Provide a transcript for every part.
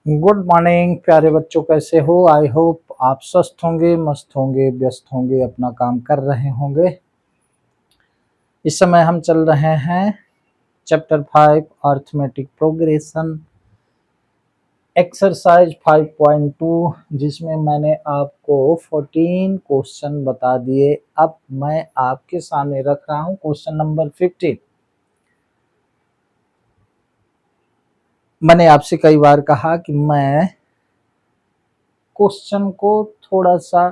Good morning प्यारे बच्चों, कैसे हो? आई होप आप स्वस्थ होंगे, मस्त होंगे, व्यस्त होंगे, अपना काम कर रहे होंगे। इस समय हम चल रहे हैं चैप्टर 5 अर्थमेटिक प्रोग्रेशन एक्सरसाइज 5.2, जिसमें मैंने आपको 14 क्वेश्चन बता दिए। अब मैं आपके सामने रख रहा हूं क्वेश्चन नंबर 15। मैंने आपसे कई बार कहा कि मैं क्वेश्चन को थोड़ा सा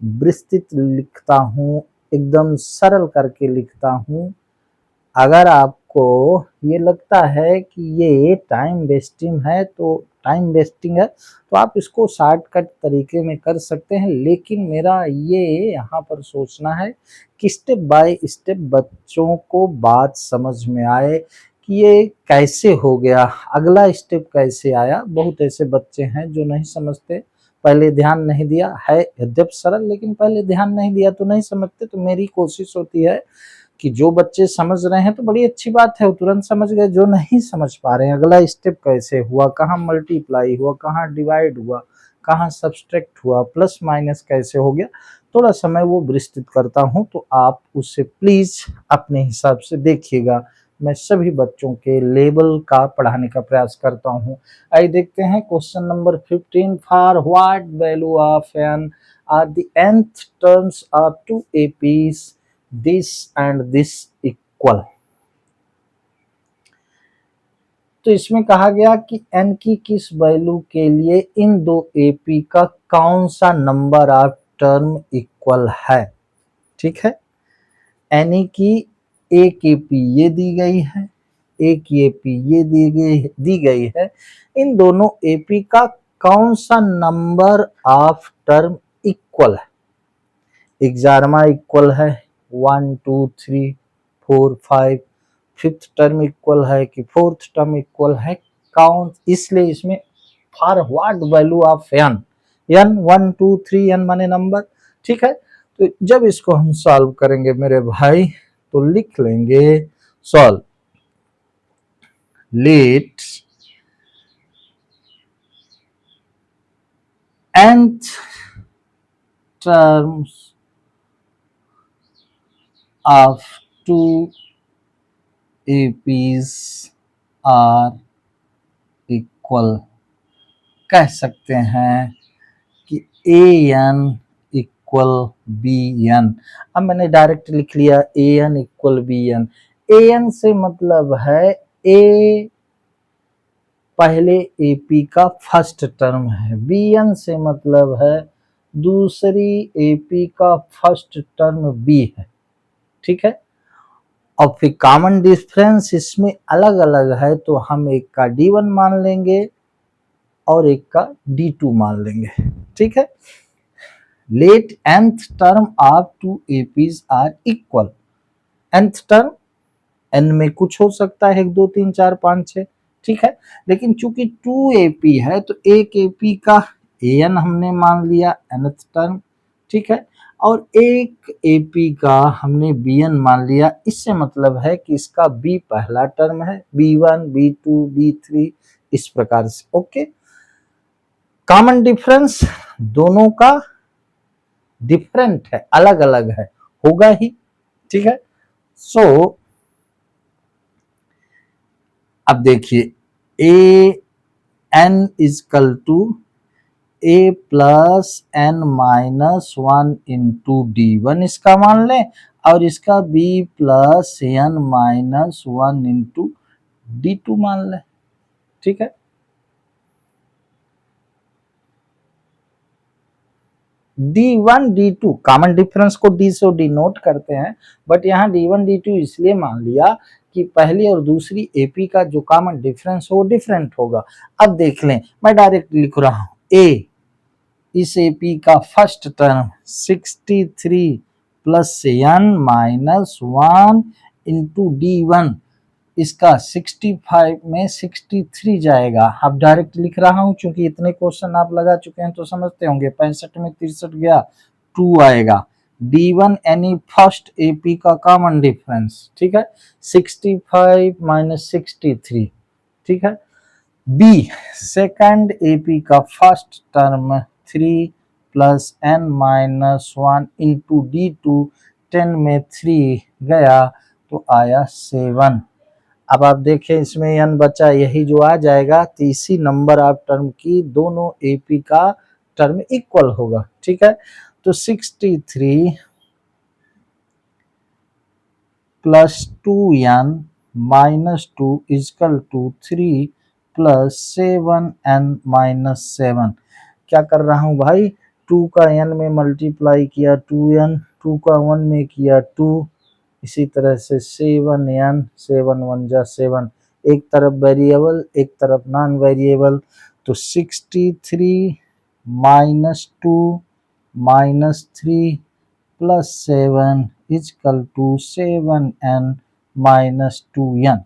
विस्तृत लिखता हूँ, एकदम सरल करके लिखता हूँ। अगर आपको ये लगता है कि ये टाइम वेस्टिंग है तो आप इसको शॉर्टकट तरीके में कर सकते हैं, लेकिन मेरा ये यहाँ पर सोचना है कि स्टेप बाय स्टेप बच्चों को बात समझ में आए कि ये कैसे हो गया, अगला स्टेप कैसे आया। बहुत ऐसे बच्चे हैं जो नहीं समझते, पहले ध्यान नहीं दिया है, यद्यप सरल, लेकिन पहले ध्यान नहीं दिया तो नहीं समझते। तो मेरी कोशिश होती है कि जो बच्चे समझ रहे हैं तो बड़ी अच्छी बात है, वो तुरंत समझ गए। जो नहीं समझ पा रहे हैं अगला स्टेप कैसे हुआ, कहाँ मल्टीप्लाई हुआ, कहाँ डिवाइड हुआ, कहाँ सब्सट्रैक्ट हुआ, प्लस माइनस कैसे हो गया, थोड़ा समय वो विस्तृत करता हूँ। तो आप उससे प्लीज अपने हिसाब से देखिएगा। मैं सभी बच्चों के लेवल का पढ़ाने का प्रयास करता हूँ। आइए देखते हैं question number 15। For what value of n are the nth terms of two APs this and this equal. तो इसमें कहा गया कि n की किस वैल्यू के लिए इन दो एपी का कौन सा नंबर ऑफ टर्म इक्वल है। ठीक है, यानी कि एक एपी ये दी गई है, एक एपी ये दी गई है। इन दोनों एपी का कौन सा नंबर ऑफ टर्म इक्वल है। 11वां इक्वल है 1 2 3 4 5, फिफ्थ टर्म इक्वल है कि फोर्थ टर्म इक्वल है, कौन। इसलिए इसमें for what value of n, n 1 2 3 n माने नंबर। ठीक है, तो जब इसको हम सॉल्व करेंगे मेरे भाई तो लिख लेंगे solve let nth terms of two APs are equal। कह सकते हैं कि A N equal B N. अब मैंने डायरेक्ट लिख लिया A N equal B N. A N से मतलब है ए पहले एपी का फर्स्ट टर्म है, बी एन से मतलब है दूसरी एपी का फर्स्ट टर्म बी है। ठीक है, और फिर कॉमन डिफरेंस इसमें अलग अलग है तो हम एक का D1 मान लेंगे और एक का D2 मान लेंगे। ठीक है, let nth term of two APs are equal. nth term n में कुछ हो सकता है, 1 2 3 4 5 6। ठीक है, लेकिन चूंकि 2 एपी है तो एक एपी का an हमने मान लिया nth टर्म। ठीक है, और एक एपी का हमने bn मान लिया। इससे मतलब है कि इसका b पहला टर्म है, b1 b2 b3 इस प्रकार से। ओके, कॉमन डिफरेंस दोनों का डिफरेंट है, अलग अलग है, होगा ही। ठीक है, सो अब देखिए a n is equal to a plus n minus 1 into D1 इसका मान लें, और इसका b plus n minus 1 into D2 मान लें। ठीक है, D1 D2 कॉमन डिफरेंस को D से डिनोट करते हैं, बट यहाँ D1 D2 इसलिए मान लिया कि पहली और दूसरी एपी का जो कॉमन डिफरेंस हो वो डिफरेंट होगा। अब देख लें, मैं डायरेक्ट लिख रहा हूं ए, इस एपी का first term 63 plus n minus 1 into D1, इसका 65 में 63 जाएगा। अब डायरेक्ट लिख रहा हूं, क्योंकि इतने क्वेश्चन आप लगा चुके हैं तो समझते होंगे। 65 में 63 गया 2 आएगा। D1 यानी फर्स्ट एपी का कॉमन डिफरेंस। ठीक है, 65 माइनस 63। ठीक है, बी सेकंड एपी का first term 3 + n - 1 into D2 10 में 3 गया तो आया 7। अब आप देखें इसमें n बचा, यही जो आ जाएगा तो इसी नंबर ऑफ टर्म की दोनों एपी का टर्म इक्वल होगा। ठीक है, तो 63 + 2n - 2 = 3 + 7n - 7। क्या कर रहा हूं भाई, 2 का n में मल्टीप्लाई किया 2n, 2 का 1 में किया 2, इसी तरह से 7n, 7 1 जा 7, एक तरफ वेरिएबल एक तरफ नॉन वेरिएबल, तो 63 - 2 - 3 + 7 = 7n - 2n।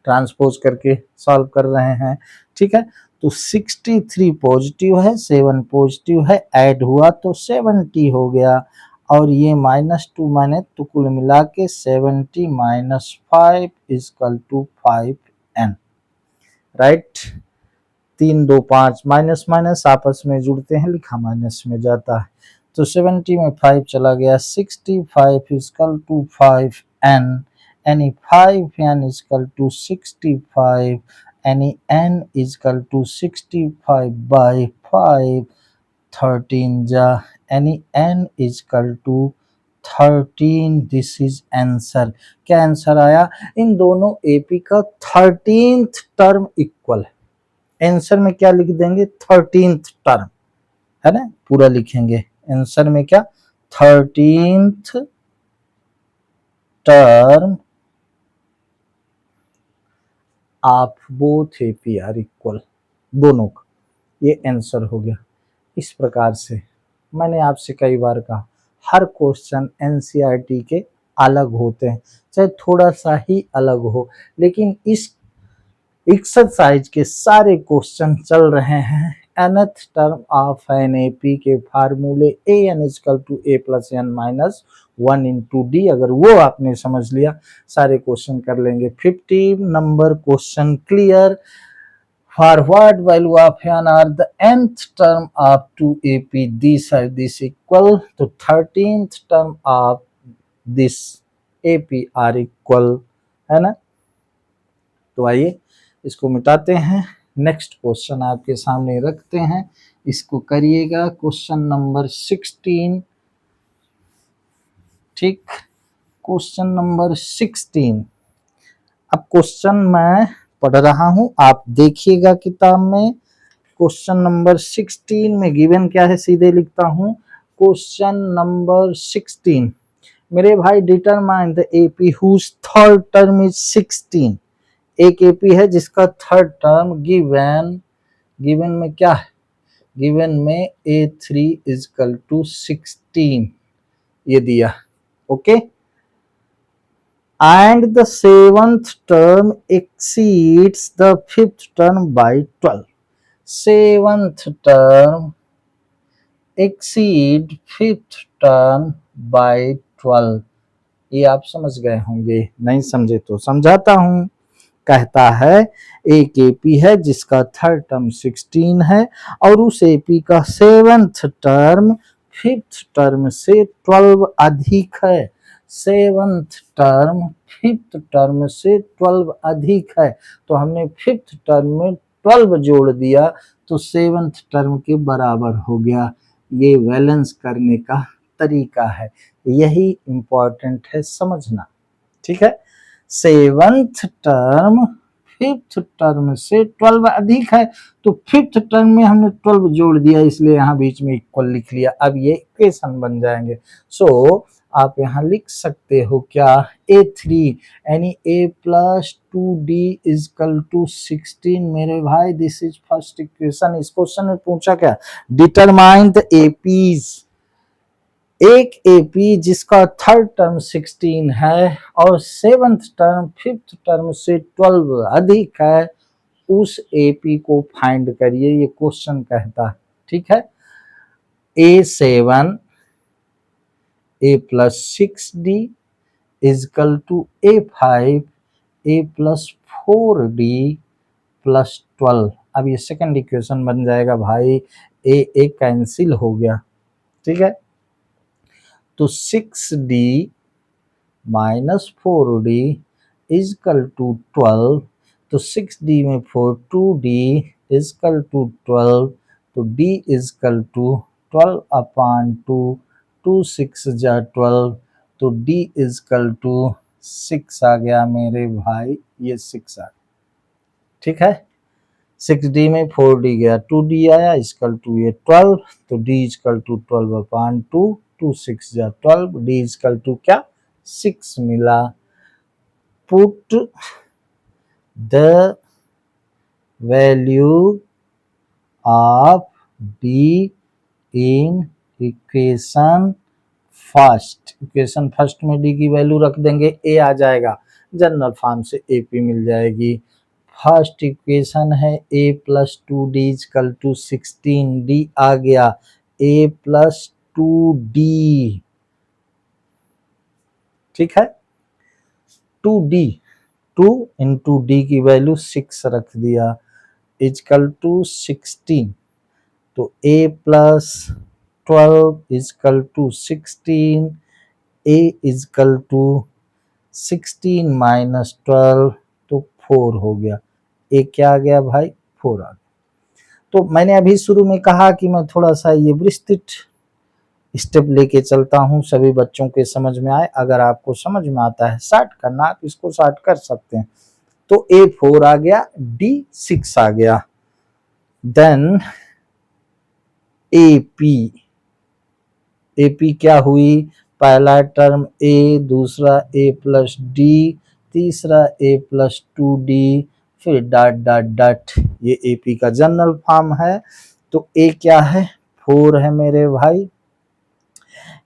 ट्रांसपोज करके सॉल्व कर रहे हैं। ठीक है, तो 63 पॉजिटिव है, 7 पॉजिटिव है, ऐड हुआ तो 70 हो गया, और ये -2 माने तो कुल मिला के 70 - 5 = 5n। राइट, 3 2 5 माइनस माइनस आपस में जुड़ते हैं, लिखा माइनस में जाता है, तो 70 में 5 चला गया, 65 = 5n, यानी 5n = 65, यानी n = 65/5, 13 जा, यानी n = 13। This is answer. क्या आंसर आया, इन दोनों एपी का 13th टर्म इक्वल है। आंसर में क्या लिख देंगे, 13th टर्म, है ना, पूरा लिखेंगे आंसर में क्या, 13th term of both AP are equal, दोनों का, ये आंसर हो गया। इस प्रकार से मैंने आपसे कई बार कहा, हर क्वेश्चन एनसीईआरटी के अलग होते हैं, चाहे थोड़ा सा ही अलग हो, लेकिन इस एक्सरसाइज के सारे क्वेश्चन चल रहे हैं nth term of an AP के फार्मूले an = a + n - 1 into D. अगर वो आपने समझ लिया, सारे क्वेश्चन कर लेंगे। 50 number question clear. For what value of n are the nth term of 2AP? These are this equal to 13th term of this AP are equal, है ना। तो आइए इसको मिटाते हैं, नेक्स्ट क्वेश्चन आपके सामने रखते हैं, इसको करिएगा। Question number 16। ठीक, क्वेश्चन नंबर 16। अब क्वेश्चन मैं पढ़ रहा हूं, आप देखिएगा किताब में। क्वेश्चन नंबर 16 में गिवन क्या है, सीधे लिखता हूं। क्वेश्चन नंबर 16, मेरे भाई, determine the AP whose third term is 16। एक एपी है जिसका थर्ड टर्म गिवन, गिवन में क्या है, गिवन में A3 = 16 ये दिया। Okay, and the 7th term exceeds the 5th term by 12। 7th term exceed 5th term by 12। ये आप समझ गए होंगे, नहीं समझे तो समझाता हूं। कहता है एक एपी है जिसका थर्ड टर्म 16 है, और उस एपी का 7th टर्म 5th टर्म से 12 अधिक है। 7th टर्म 5th टर्म से 12 अधिक है, तो हमने 5th टर्म में 12 जोड़ दिया तो 7th टर्म के बराबर हो गया। ये बैलेंस करने का तरीका है, यही इंपॉर्टेंट है समझना। ठीक है, 7th टर्म 5th टर्म से 12 अधिक है, तो 5th टर्म में हमने 12 जोड़ दिया, इसलिए यहाँ बीच में इक्वल लिख लिया। अब ये इक्वेशन बन जाएंगे। सो आप यहाँ लिख सकते हो क्या, A3 यानी A + 2D = 16। मेरे भाई, दिस इज फर्स्ट इक्वेशन। इस क्वेश्चन में पूछा क्या, डिटरमाइन द एपीज। एक एपी जिसका थर्ड टर्म 16 है और 7th टर्म 5th टर्म से 12 अधिक है, उस एपी को फाइंड करिए, ये क्वेश्चन कहता है। ठीक है, A7 A + 6D = A5 A + 4D plus 12, अब ये सेकंड इक्वेशन बन जाएगा भाई, ए कैंसिल हो गया, ठीक है। तो 6d minus 4d is equal to 12, तो 6d में 4 2d इजकल टू 12, तो d इजकल टू 12 अपान 2, 2 6 जा 12, तो d इजकल टू 6 आ गया मेरे भाई, ये 6 आ गया, ठीक है। 6d में 4d गया, 2d आया, इजकल टू ये 12, तो d इजकल टू 12 अपान 2, 2 6 जा 12, d इजकल टू क्या 6 मिला। Put the value of d in equation first, equation first में d की वैल्यू रख देंगे, a आ जाएगा, जनरल फॉर्म से ap मिल जाएगी। फर्स्ट इक्वेशन है a plus 2d equal to 16, d आ गया a प्लस 2d, ठीक है। 2d 2 इंटू डी की वैल्यू 6 रख दिया इजकल टू 16, तो a plus 12 equal to 16, a equal to 16 minus 12, तो 4 हो गया, a क्या आ गया भाई 4 आ गया। तो मैंने अभी शुरू में कहा कि मैं थोड़ा सा ये विस्तृत स्टेप लेके चलता हूँ, सभी बच्चों के समझ में आए। अगर आपको समझ में आता है शॉर्ट करना, आप इसको शॉर्ट कर सकते हैं। तो a 4 आ गया, d 6 आ गया, देन AP क्या हुई, पहला टर्म a, दूसरा a प्लस d, तीसरा a प्लस 2d, फिर डॉट डॉट डॉट, ये AP का जनरल फॉर्म है। तो a क्या है 4 है मेरे भाई,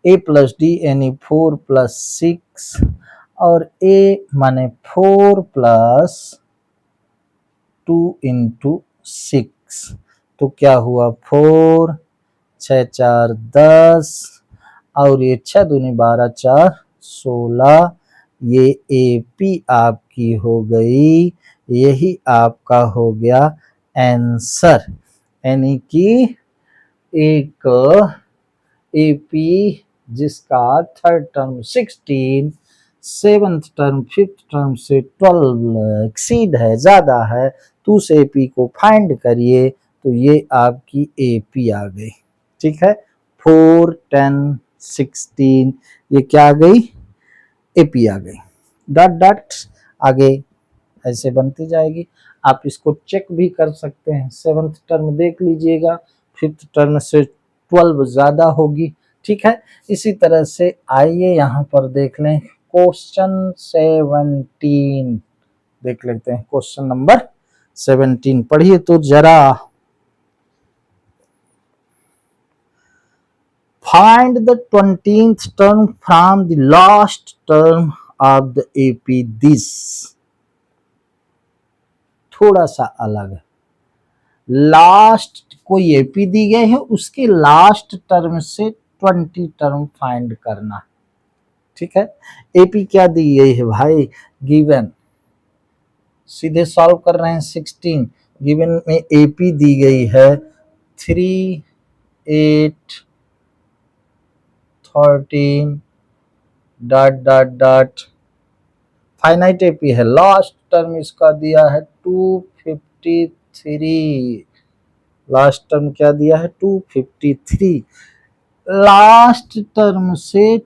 a प्लस डी यानी 4 प्लस 6, और a माने 4 प्लस 2 इंटू 6, तो क्या हुआ 4 6 4 10, और ये 6 दूनी 12 4 16, ये AP आपकी हो गई, यही आपका हो गया आंसर, यानी कि एक AP जिसका third term 16, seventh term fifth term से 12 एक्सीड है, ज्यादा है, तो उस AP को फाइंड करिए, तो ये आपकी AP आ गई, ठीक है। 4 10 16 ये क्या आ गई AP आ गई, डॉट डॉट आगे ऐसे बनती जाएगी। आप इसको चेक भी कर सकते हैं, सेवंथ टर्म देख लीजिएगा, फिफ्थ टर्म से 12 ज्यादा होगी, ठीक है। इसी तरह से आइए यहाँ पर देख लें क्वेश्चन 17, देख लेते हैं क्वेश्चन नंबर 17, पढ़िए तो जरा। Find the 20th term from the last term of the AP this, थोड़ा सा अलग है, लास्ट कोई AP दी गई है, उसके लास्ट टर्म से 20 टर्म फाइंड करना, ठीक है। AP क्या दी गई है भाई, गिवन, सीधे सॉल्व कर रहे हैं 16, गिवन में AP दी गई है 3 8 13 dot dot dot, finite AP है, लास्ट टर्म इसका दिया है 253, लास्ट टर्म क्या दिया है 253, लास्ट टर्म से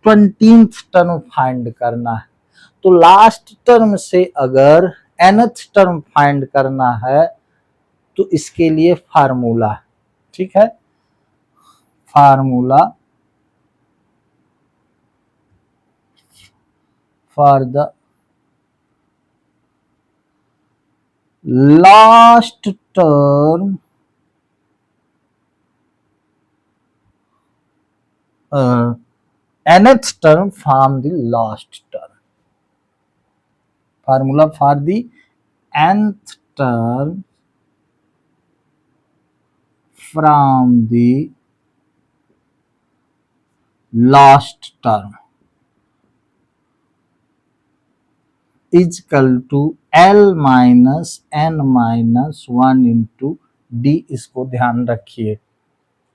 20th टर्म फाइंड करना है, तो लास्ट टर्म से अगर nth टर्म फाइंड करना है तो इसके लिए फार्मूला, ठीक है, formula for the last term nth term from the last term, formula for the nth term from the last term, equal to L minus N minus 1 into D, इसको ध्यान रखिए,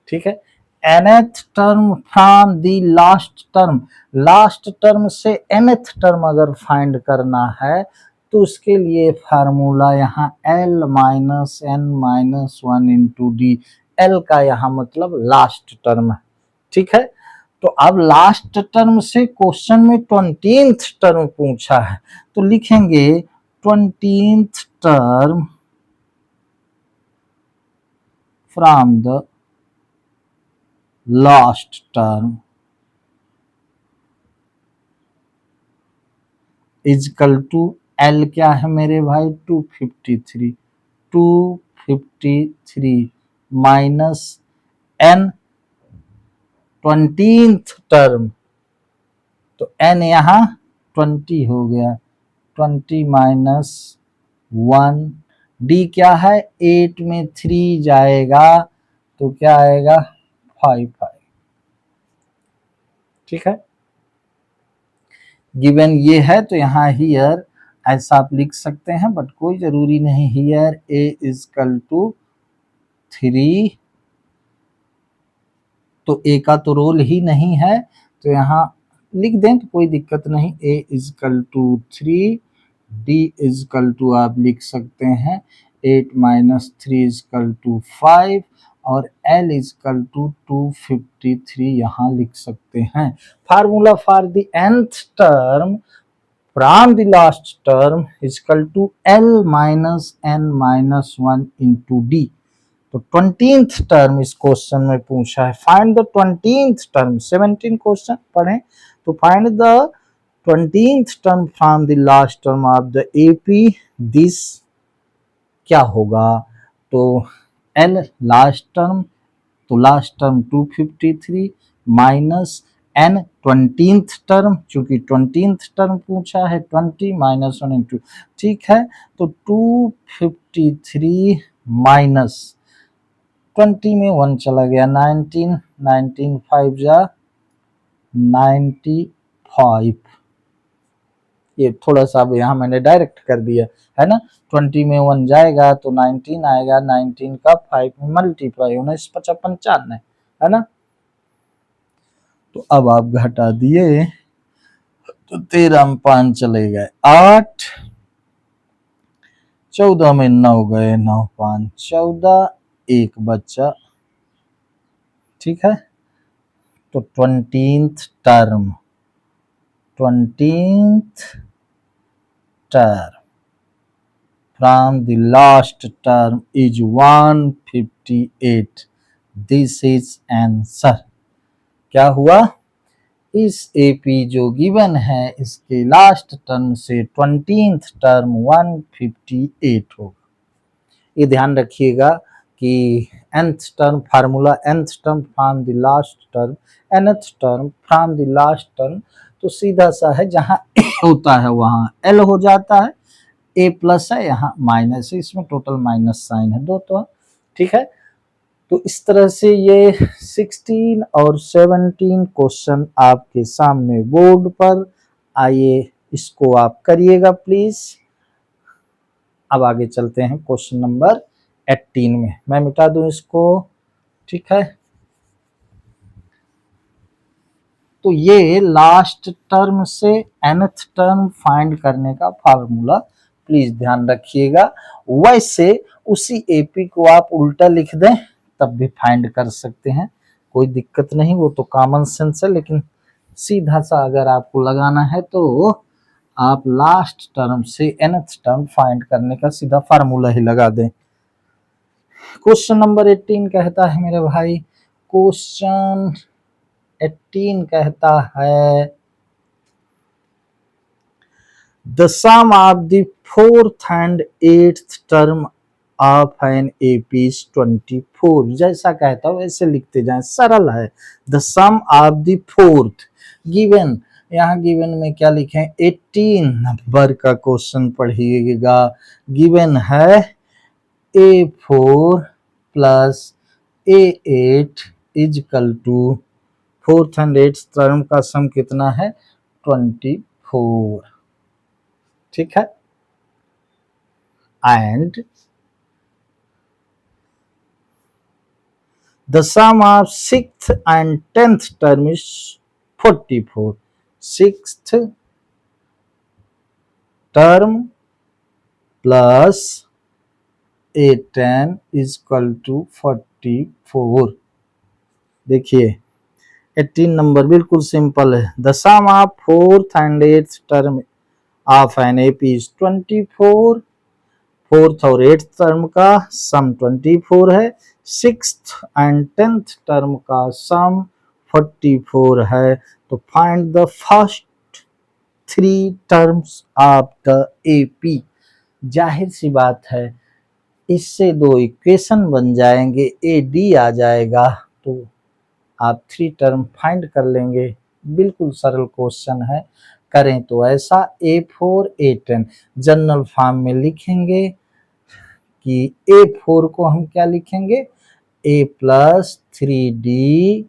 ठीक है। nth term from the last term, last term से nth term अगर find करना है तो उसके लिए फार्मूला यहाँ L minus N minus 1 into D, L का यहाँ मतलब लास्ट टर्म है, ठीक है। तो अब लास्ट टर्म से क्वेश्चन में 20th टर्म पूछा है, तो लिखेंगे 20th term from the last term equal to L क्या है मेरे भाई 253, 253 माइनस N 20th टर्म, तो N यहाँ 20 हो गया, 20 माइनस 1, D क्या है 8 में 3 जाएगा तो क्या आएगा 5, ठीक है। गिवन ये है तो यहाँ हियर ऐसा आप लिख सकते हैं, बट कोई जरूरी नहीं, हियर A इजकल टू 3, तो A का तो रोल ही नहीं है तो यहाँ लिख दें तो कोई दिक्कत नहीं, A equal to 3, D equal to आप लिख सकते हैं 8 माइनस 3 इजकल टू 5, और L इजकल टू 253 यहाँ लिख सकते हैं। Formula for the nth term from the last term equal to L minus N minus 1 into D। तो 20th टर्म इस क्वेश्चन में पूछा है, find the 20th term, 17 question पढ़ें तो find the 20th term from the last term of the AP, this क्या होगा, तो L लास्ट टर्म, तो last term 253 minus N 20th term, चूंकि 20th टर्म पूछा है 20 माइनस 1 इंटू, ठीक है। तो 253 माइनस 20 में 1 चला गया 19, 19 5 जा 95, ये थोड़ा सा अब यहाँ मैंने डायरेक्ट कर दिया है ना, 20 में 1 जाएगा तो 19 आएगा, 19 का 5 में मल्टीप्लाई, 19 5 55 है ना। तो अब आप घटा दिए तो 13 में 5 चले गए 8, 14 में 9 गए 9 5 14, एक बच्चा, ठीक है। तो 20th term, 20th term from the last term is 158, this is answer। क्या हुआ, इस एपी जो गिवन है इसके लास्ट टर्म से 20th टर्म 158 होगा। ये ध्यान रखिएगा कि nth term formula nth term from the last term, nth term from the last term, तो सीधा सा है, जहां A होता है वहां L हो जाता है, A प्लस है यहाँ माइनस है, इसमें टोटल माइनस साइन है दो, तो ठीक है। तो इस तरह से ये 16 और 17 क्वेश्चन आपके सामने बोर्ड पर, आइए इसको आप करिएगा प्लीज। अब आगे चलते हैं क्वेश्चन नंबर 18 में, मैं मिटा दूं इसको, ठीक है। तो ये लास्ट टर्म से nth टर्म फाइंड करने का फार्मूला प्लीज ध्यान रखिएगा। वैसे उसी एपी को आप उल्टा लिख दें तब भी फाइंड कर सकते हैं, कोई दिक्कत नहीं, वो तो कॉमन सेंस है, लेकिन सीधा सा अगर आपको लगाना है तो आप लास्ट टर्म से nth टर्म फाइंड करने का सीधा फार्मूला ही लगा दें। क्वेश्चन नंबर 18 कहता है मेरे भाई, क्वेश्चन 18 कहता है the sum of the 4th and 8th term of an AP is 24। जैसा कहता हूं वैसे लिखते जाएं, सरल है। The sum of the 4th given, यहाँ गिवन में क्या लिखें 18 नंबर का क्वेश्चन पढ़िएगा। गिवन है A4 plus A8 equal to 4th and 8th term का सम कितना है 24। ठीक है, and the sum of 6th and 10th term is 44. 6th term plus a10 is equal to 44. देखिए 18 नंबर बिल्कुल सिंपल है. The sum of 4th and 8th term of an AP is 24. 4th और 8th term का सम 24 है. 6th and 10th term का सम 44 है. तो find the first 3 terms of the AP. जाहिर सी बात है इससे 2 इक्वेशन बन जाएंगे, ए डी आ जाएगा, तो आप 3 टर्म फाइंड कर लेंगे. बिल्कुल सरल क्वेश्चन है. करें तो ऐसा A4 A10 जनरल फॉर्म में लिखेंगे कि A4 को हम क्या लिखेंगे, A plus 3D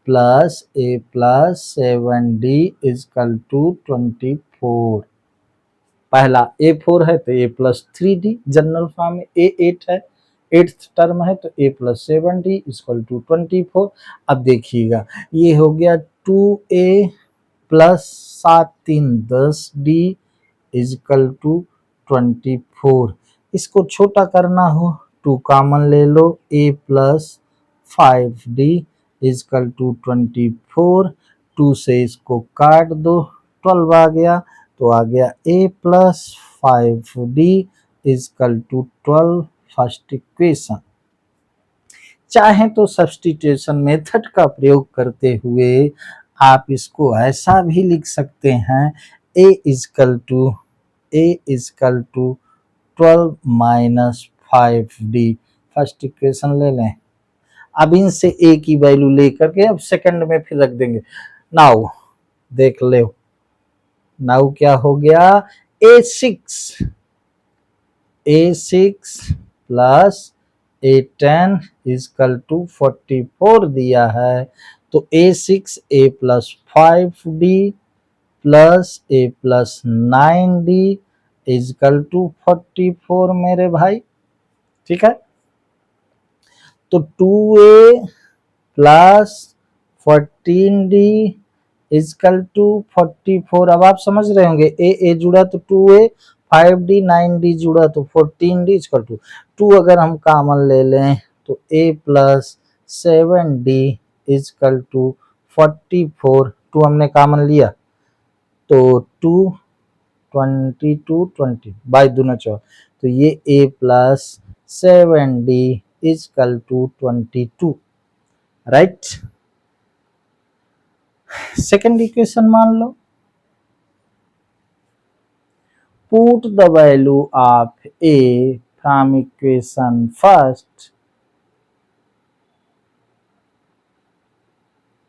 plus A plus 7D equal to 24. पहला A4 है तो A plus 3D general form में, A8 है 8th टर्म है तो A plus 7D equal to 24. अब देखिएगा ये हो गया 2A plus 7 3 10D is equal to 24. इसको छोटा करना हो 2 कॉमन ले लो, A plus 5D equal to 24. 2 से इसको काट दो, 12 आ गया, तो आ गया A plus 5D equal to 12 first equation. चाहे तो सब्स्टिट्यूशन मेथड का प्रयोग करते हुए आप इसको ऐसा भी लिख सकते हैं, A equal to 12 minus 5D first equation ले लें. अब इनसे A की वैल्यू लेकर के अब सेकंड में फिर रख देंगे. नाउ देख ले, नाउ क्या हो गया, A6 plus A10 is equal to 44 दिया है, तो A6 A plus 5D plus A plus 9D equal to 44 मेरे भाई. ठीक है, तो 2A plus 14D is equal to 44. अब आप समझ रहे होंगे ए जुड़ा तो 2A, 5D 9D जुड़ा तो 14D इजकल टू 2. अगर हम कॉमन ले लें तो A plus 7D equal to 44. 2 हमने कॉमन लिया तो 2 22 20 बाई दूना 4, तो ये A plus 7D equal to 22. Right. Second equation मान लो, put the value of A from equation first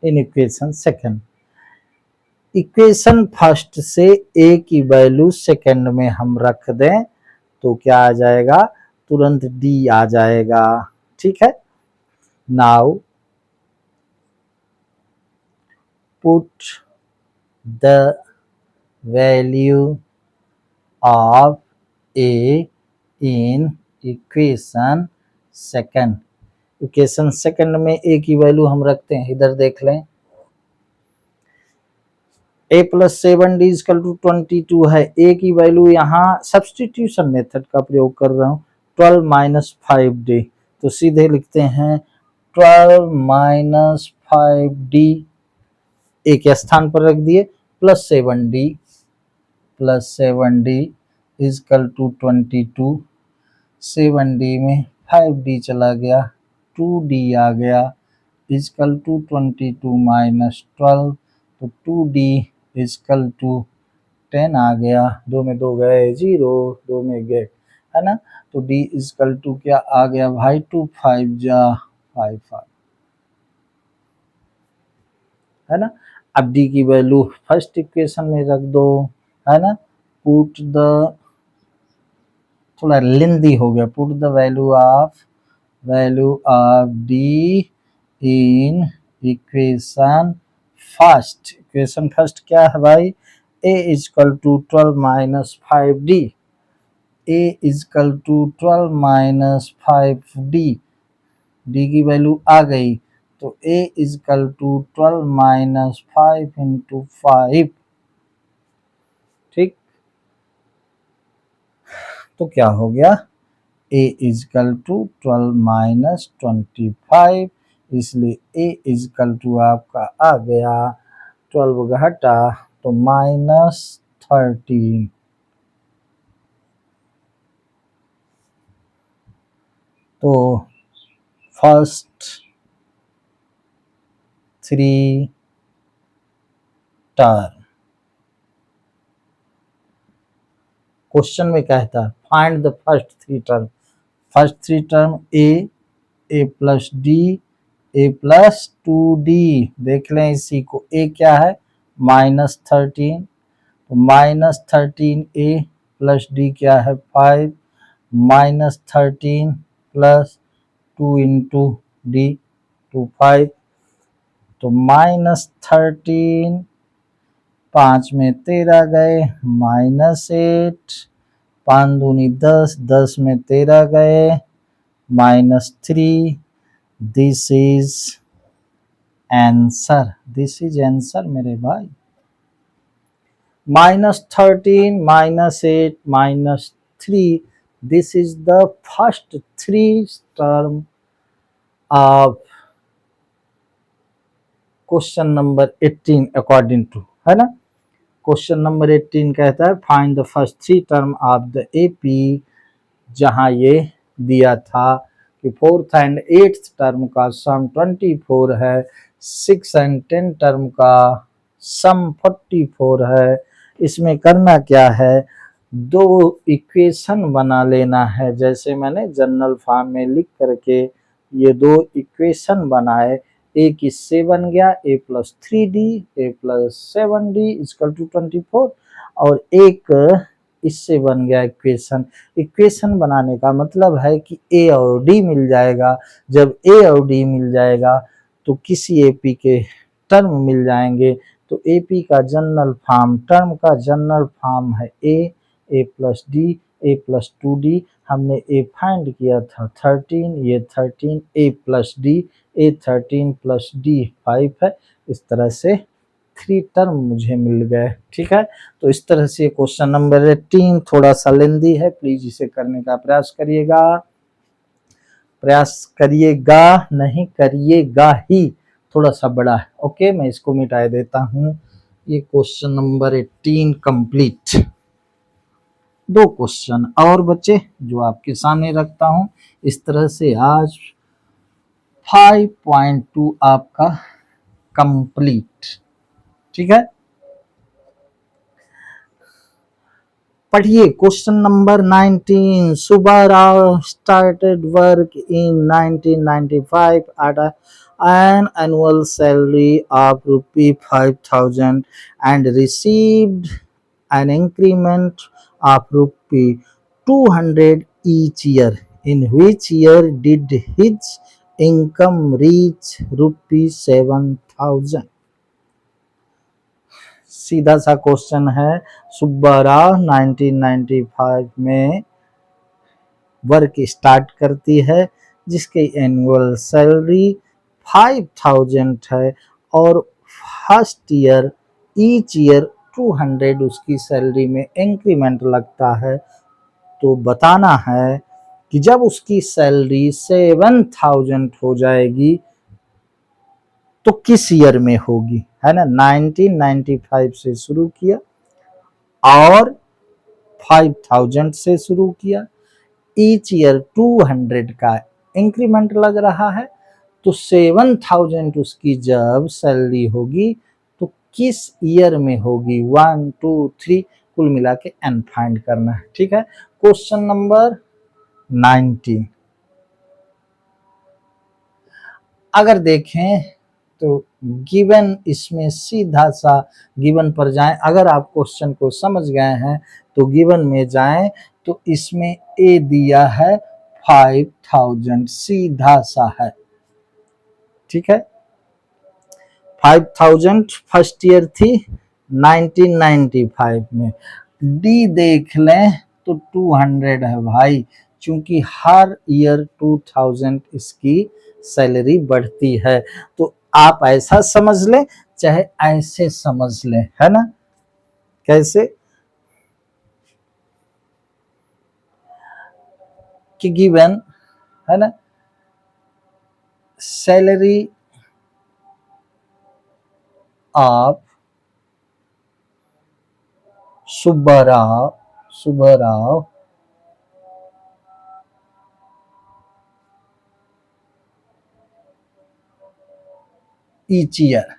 in equation second. Equation first से A की वैल्यू सेकंड में हम रख दें तो क्या आ जाएगा, तुरंत D आ जाएगा. ठीक है, now put the value of A in equation second. Equation second में A की वैल्यू हम रखते हैं, इधर देख लें, A plus 7D equal to 22 है. A की वैल्यू यहाँ सब्स्टिट्यूशन मेथड का प्रयोग कर रहा हूँ, 12 माइनस 5D, तो सीधे लिखते हैं 12 माइनस 5D A के स्थान पर रख दिए, plus 7D equal to 22. 7D में 5D चला गया, 2D आ गया इजकल टू 22 माइनस 12, तो 2D इजकल टू 10 आ गया. 2 में 2 गए 0, 2 में गए, है ना, तो D इजकल टू क्या आ गया भाई, 2 5 जा 5, है ना. अब D की वैल्यू फर्स्ट इक्वेशन में रख दो, है ना. पुट द, थोड़ा लेंदी हो गया, put the value of D in equation first. Equation first क्या है भाई, a is equal to 12 minus 5d, a is equal to 12 minus 5d, d की वैल्यू आ गई तो a is equal to 12 minus 5 into 5, ठीक। तो क्या हो गया, a is equal to 12 minus 25, इसलिए a is equal to आपका आ गया 12 घटा तो -13। तो फर्स्ट 3 टर्म, क्वेश्चन में कहता है find the first 3 term. First 3 term a plus D, a plus 2d, देख लें इसी को, a क्या है -13, तो -13a प्लस डी क्या है 5, -13 प्लस 2 इंटू डी, 5, तो -13, 5 में 13 गए, -8, 5 दूनी 10, 10 में 13 गए, -3, this is answer, this is answer मेरे भाई। -13, -8, -3, this is the first 3 term of question number 18 according to, है ना। क्वेश्चन नंबर 18 कहता है find the first 3 term of the AP, जहां ये दिया था कि 4th एंड 8th टर्म का सम 24 है, 6 एंड 10 टर्म का सम 44 है। इसमें करना क्या है, 2 इक्वेशन बना लेना है, जैसे मैंने जनरल फॉर्म में लिख करके ये 2 इक्वेशन बनाए। एक इससे बन गया a plus 3d, a plus 7d equal to 24, और एक इससे बन गया इक्वेशन। इक्वेशन बनाने का मतलब है कि a और d मिल जाएगा। जब a और d मिल जाएगा तो किसी एपी के टर्म मिल जाएंगे। तो एपी का जनरल फॉर्म, टर्म का जनरल फॉर्म है a plus D, a plus 2d, हमने a फाइंड किया था 13, ये 13, a plus D, a 13 plus d 5 है। इस तरह से 3 टर्म मुझे मिल गए, ठीक है। तो इस तरह से क्वेश्चन नंबर 18 थोड़ा सा लेंदी है, प्लीज इसे करने का प्रयास करिएगा, प्रयास करिएगा, नहीं करिएगा ही, थोड़ा सा बड़ा है। ओके, मैं इसको मिटा देता हूँ। ये क्वेश्चन नंबर 18 कंप्लीट। 2 क्वेश्चन और बच्चे जो आपके सामने रखता हूँ। इस तरह से आज 5.2 आपका कंप्लीट, ठीक है। पढ़िए question number 19। Subbarao started work in 1995 at an annual salary of ₹5,000 and received an increment of ₹200 each year. In which year did his income reach ₹7,000? सीधा सा क्वेश्चन है। सुब्बाराव 1995 में वर्क स्टार्ट करती है, जिसके एनुअल सैलरी 5,000 है, और फर्स्ट ईयर ईच ईयर 200 उसकी सैलरी में इंक्रीमेंट लगता है। तो बताना है कि जब उसकी सैलरी 7,000 हो जाएगी तो किस ईयर में होगी, है ना। 1995 से शुरू किया और 5,000 से शुरू किया, ईच ईयर 200 का इंक्रीमेंट लग रहा है। तो 7,000 उसकी जब सैलरी होगी तो किस ईयर में होगी, 1 2 3 कुल मिला के एन फाइंड करना है, ठीक है। क्वेश्चन नंबर 19 अगर देखें तो गिवन, इसमें सीधा सा गिवन पर जाएं। अगर आप क्वेश्चन को समझ गए हैं तो गिवन में जाएं, तो इसमें ए दिया है 5,000, सीधा सा है, ठीक है। 5,000 फर्स्ट ईयर थी 1995 में। डी देख लें तो 200 है भाई, क्योंकि हर ईयर 2000 इसकी सैलरी बढ़ती है। तो आप ऐसा समझ लें चाहे ऐसे समझ लें, है ना। कैसे कि गिवन है ना, salary of Subbarao each year.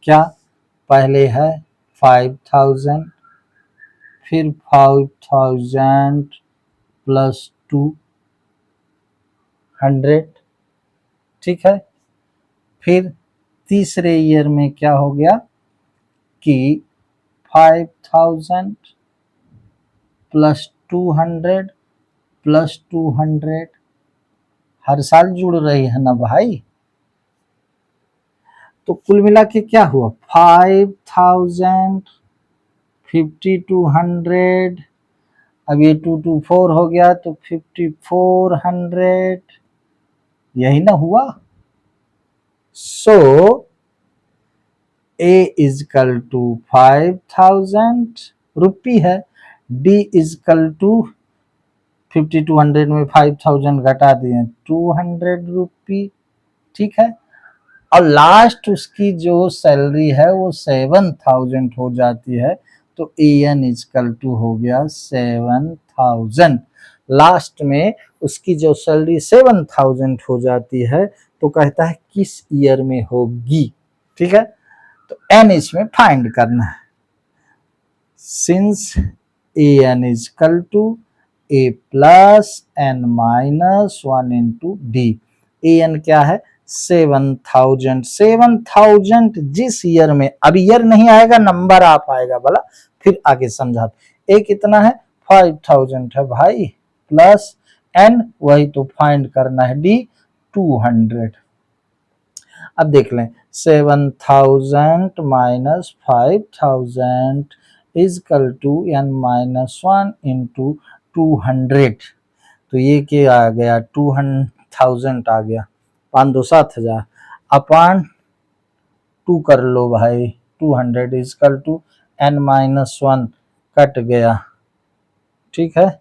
क्या पहले है 5000, फिर 5000 प्लस 200, ठीक है। फिर तीसरे ईयर में क्या हो गया कि 5000 प्लस 200 प्लस 200, हर साल जुड़ रही है ना भाई। तो कुल मिला के क्या हुआ 5000, 5200, अब ये 224 हो गया तो 5400, यही ना हुआ। सो ए इजकल टू 5000 रुपी है, डी इजकल टू 5200 में 5000 घटा दिए 200 रुपी, ठीक है। और लास्ट उसकी जो सैलरी है वो 7000 हो जाती है, तो ए एन इजकल टू हो गया 7000। लास्ट में उसकी जो सैलरी 7000 हो जाती है तो कहता है किस ईयर में होगी, ठीक है। तो एन इसमें फाइंड करना है। Since a n is equal to a plus n minus 1 into d, a n क्या है 7000, 7000 जिस ईयर में, अब ईयर नहीं आएगा नंबर आप आएगा बोला, फिर आगे समझाते। ए कितना है 5000 है भाई, प्लस एन वही तो फाइंड करना है डी 200। अब देख लें 7000 minus 5000 equal to n minus 1 into 200, तो ये क्या आ गया 2000 आ गया, 5 2 7000 अपान 2 कर लो भाई, 200 equal to n minus 1 cut गया, ठीक है।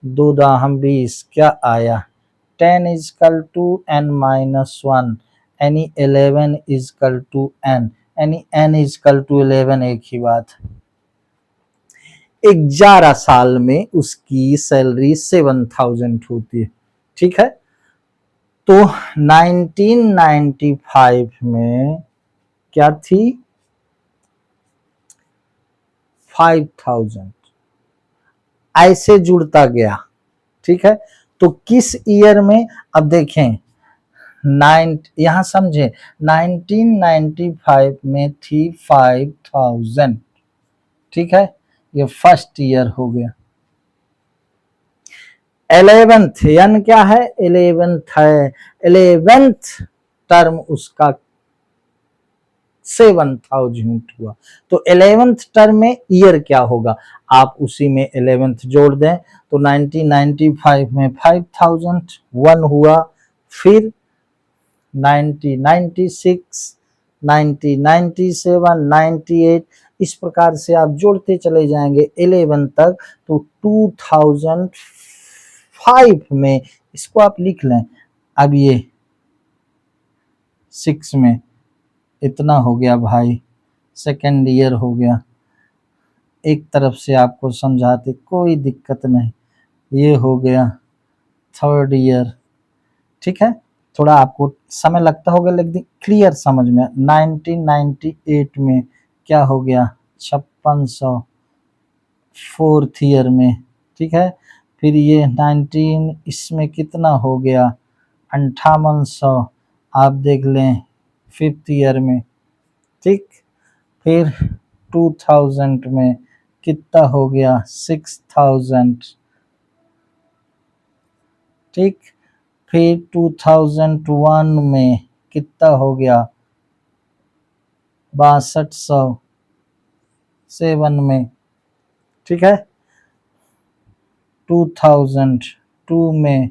2 दाहम 20 क्या आया 10 इजकल टू एन माइनस 1, यानी 11 इजकल टू एन, यानी एन इजकल टू 11, एक ही बात। 11 साल में उसकी सैलरी 7000 होती है, ठीक है। तो 1995 में क्या थी 5000, ऐसे जुड़ता गया, ठीक है। तो किस ईयर में, अब देखें यहां समझे 1995 में थी 5000, ठीक है, ये फर्स्ट ईयर हो गया। 11th यानी क्या है 11th है, 11th टर्म उसका 7000 हुआ, तो 11th टर्म में ईयर क्या होगा, आप उसी में 11th जोड़ दें, तो 1995 में 5000 1 हुआ, फिर 1996, 1997, 98, इस प्रकार से आप जोड़ते चले जाएंगे 11 तक, तो 2005 में इसको आप लिख लें। अब ये 6 में इतना हो गया भाई, सेकेंड ईयर हो गया। एक तरफ से आपको समझाते कोई दिक्कत नहीं, ये हो गया थर्ड ईयर, ठीक है। थोड़ा आपको समय लगता होगा लेकिन क्लियर समझ में। 1998 में क्या हो गया 5600 फोर्थ ईयर में, ठीक है। फिर ये 19 इसमें कितना हो गया 5800, आप देख लें फिफ्थ ईयर में, ठीक। फिर 2000 में कितना हो गया 6000, ठीक। फिर 2001 में कितना हो गया 6200 7 में, ठीक है। 2002 में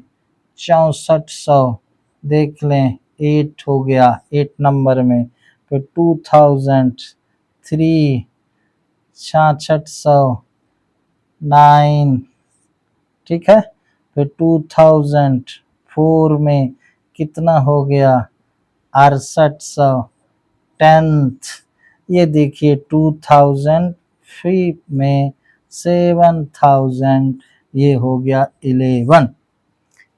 6400 देख लें 8 हो गया 8 नंबर में। फिर 2003 6600 9, ठीक है। फिर 2004 में कितना हो गया 6800 10th। ये देखिए 2003 में 7000, ये हो गया 11।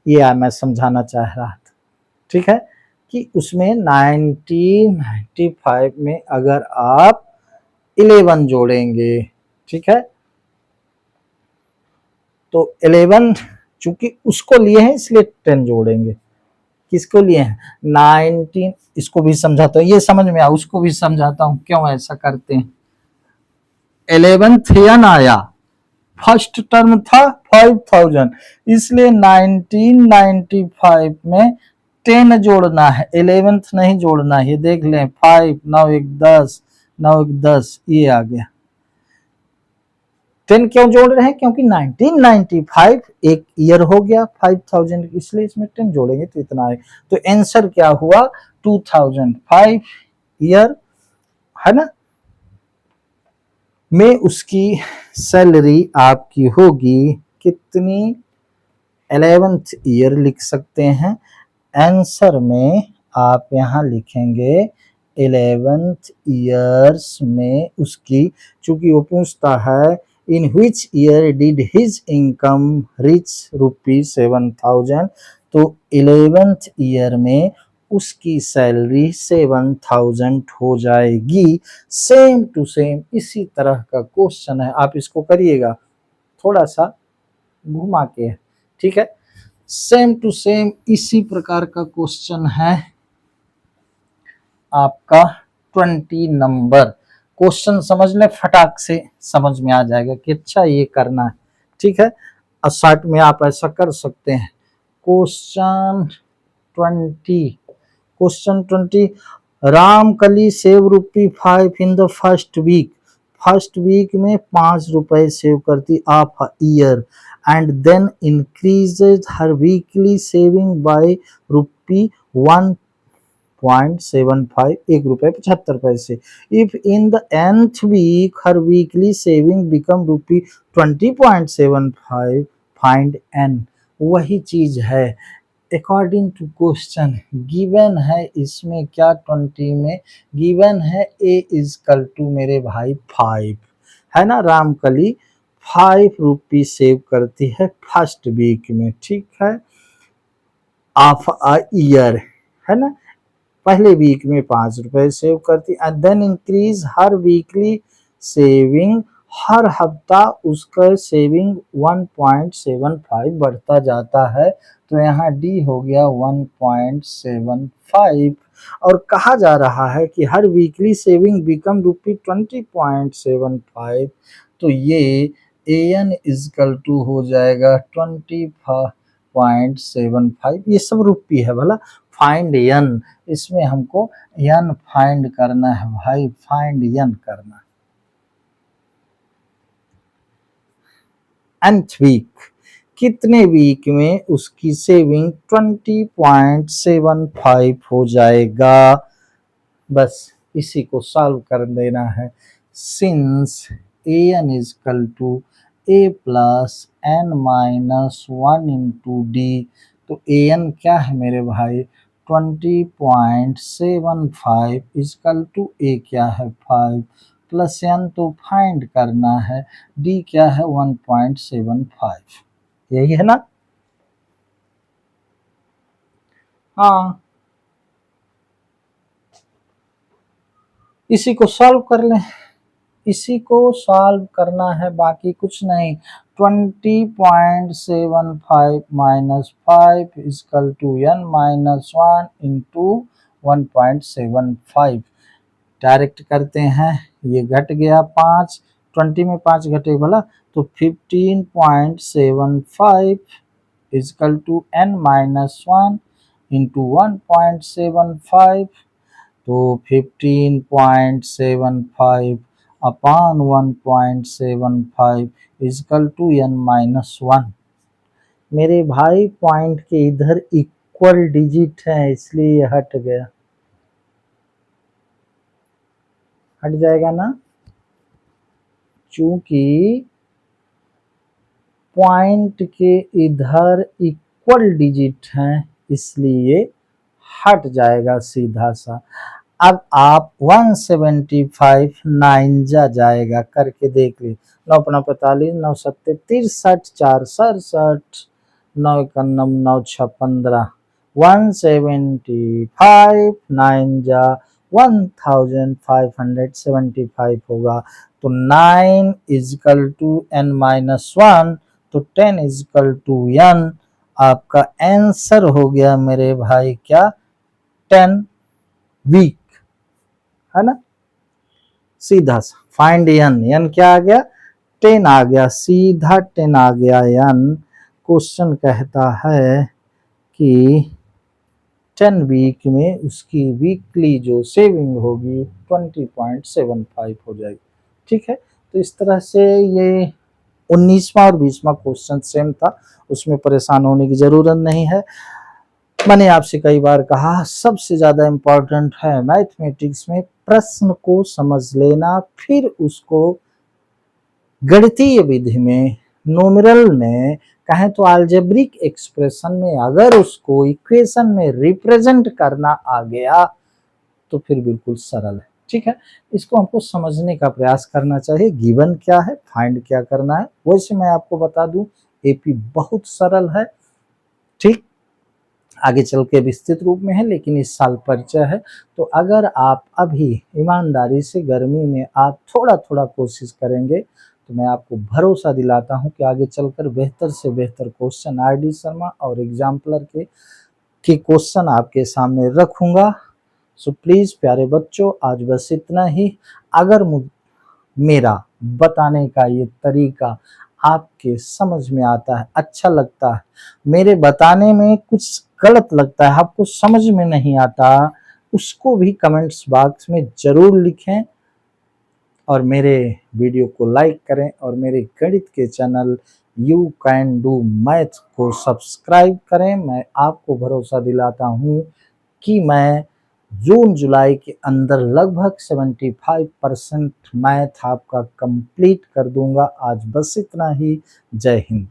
ये मैं समझाना चाह रहा था, ठीक है, कि उसमें 1995 में अगर आप 11 जोड़ेंगे, ठीक है, तो 11 चूंकि उसको लिए हैं इसलिए 10 जोड़ेंगे। किसको लिए हैं 19, इसको भी समझाता हूँ, ये समझ में आया, उसको भी समझाता हूँ क्यों ऐसा करते हैं। 11th यन आया, फर्स्ट टर्म था 5000, इसलिए 1995 में 10 जोड़ना है, 11th नहीं जोड़ना है। ये देख लें 5 9 1 10 9 1 10, ये आ गया। 10 क्यों जोड़ रहे हैं, क्योंकि 1995 एक ईयर हो गया 5000, इसलिए इसमें 10 जोड़ेंगे तो इतना है। तो आंसर क्या हुआ 2005 ईयर, है ना, में उसकी सैलरी आपकी होगी कितनी 11th ईयर लिख सकते हैं। आंसर में आप यहां लिखेंगे 11th ईयर्स में उसकी, चूंकि वो पूछता है in which year did his income rich ₹7000, तो 11th ईयर में उसकी सैलरी 7000 हो जाएगी। सेम टू सेम इसी तरह का क्वेश्चन है, आप इसको करिएगा थोड़ा सा घुमा के, ठीक है। सेम टू सेम इसी प्रकार का क्वेश्चन है आपका 20 नंबर। क्वेश्चन समझ ले, फटाक से समझ में आ जाएगा कि अच्छा ये करना है, ठीक है। असाइट में आप ऐसा कर सकते हैं। Question 20 Ramkali save ₹5 in the first week में 5 रुपए सेव करती of a year and then increases her weekly saving by ₹1.75, ₹1.75। If in the nth week her weekly saving become ₹20.75, find n। वही चीज है अकॉर्डिंग टू क्वेश्चन गिवन है। इसमें क्या 20 में गिवन है a इजकल टू मेरे भाई 5, है ना। रामकली 5 रुपी सेव करती है फर्स्ट वीक में, ठीक है, ऑफ अ ईयर, है ना। पहले वीक में 5 रुपए सेव करती एंड देन इंक्रीज हर वीकली सेविंग, हर हफ्ता उसका सेविंग 1.75 बढ़ता जाता है। तो यहाँ डी हो गया 1.75। और कहा जा रहा है कि हर वीकली सेविंग बिकम ₹20.75, तो ये an इजकल टू हो जाएगा 20.75। ये सब रुपी है भला। फाइंड n, इसमें हमको n फाइंड करना है भाई, फाइंड n करना। nth वीक, कितने वीक में उसकी सेविंग 20.75 हो जाएगा। बस इसी को सॉल्व कर देना है। Since an equal to a plus n minus 1 into d, तो an क्या है मेरे भाई 20.75 इजकल टू a क्या है 5 प्लस n तो फाइंड करना है, d क्या है 1.75, यही है ना। हाँ, इसी को सॉल्व कर लें, इसी को सॉल्व करना है, बाकी कुछ नहीं। 20.75 minus 5 equal to n minus 1 into 1.75 direct करते हैं। ये घट गया 5, 20 में 5 घटे भला, तो 15.75 equal to n minus one into 1.75, तो 15.75 upon 1.75 equal to n minus one. मेरे भाई पॉइंट के इधर इक्वल डिजिट है इसलिए ये हट गया, हट जाएगा ना, चूंकि पॉइंट के इधर इक्वल डिजिट हैं इसलिए हट जाएगा सीधा सा। अब आप 175 9 जा जाएगा करके देख ली, 9 अपना 45, 9 सत्ते 63, 4 67, 9 इक्यानम 9 6 15, 175 9 जा 1575 होगा। तो 9 equal to n minus one, तो 10 इजकल टू n। आपका आंसर हो गया मेरे भाई क्या, 10 वीक, है ना। सीधा सा फाइंड n क्या आ गया, 10 आ गया, सीधा 10 आ गया n। क्वेश्चन कहता है कि 10 वीक में उसकी वीकली जो सेविंग होगी 20.75 हो जाएगी। ठीक है, तो इस तरह से ये 19वां और 20वां क्वेश्चन सेम था, उसमें परेशान होने की जरूरत नहीं है। मैंने आपसे कई बार कहा सबसे ज्यादा इम्पोर्टेंट है मैथमेटिक्स में प्रश्न को समझ लेना, फिर उसको गणितीय विधि में, न्यूमेरल में, कहें तो अलजेब्रिक एक्सप्रेशन में अगर उसको इक्वेशन में रिप्रेजेंट करना आ गया तो फिर बिल्कुल सरल है। ठीक है, इसको हमको समझने का प्रयास करना चाहिए, गिवन क्या है, फाइंड क्या करना है। वैसे मैं आपको बता दूं एपी बहुत सरल है, ठीक, आगे चल के विस्तृत रूप में है, लेकिन इस साल परिचय है। तो अगर आप अभी ईमानदारी से गर्मी में आप थोड़ा थोड़ा कोशिश करेंगे तो मैं आपको भरोसा दिलाता हूं कि आगे चलकर बेहतर से बेहतर क्वेश्चन आरडी शर्मा और एग्जाम्पलर के क्वेश्चन आपके सामने रखूंगा। सो प्लीज प्यारे बच्चों, आज बस इतना ही। अगर मेरा बताने का ये तरीका आपके समझ में आता है, अच्छा लगता है, मेरे बताने में कुछ गलत लगता है, आपको समझ में नहीं आता, उसको भी कमेंट्स बॉक्स में जरूर लिखें और मेरे वीडियो को लाइक करें और मेरे गणित के channel you can do math को सब्सक्राइब करें। मैं आपको भरोसा दिलाता हूं कि मैं जून जुलाई के अंदर लगभग 75% मैथ आपका कंप्लीट कर दूंगा। आज बस इतना ही। जय हिंद।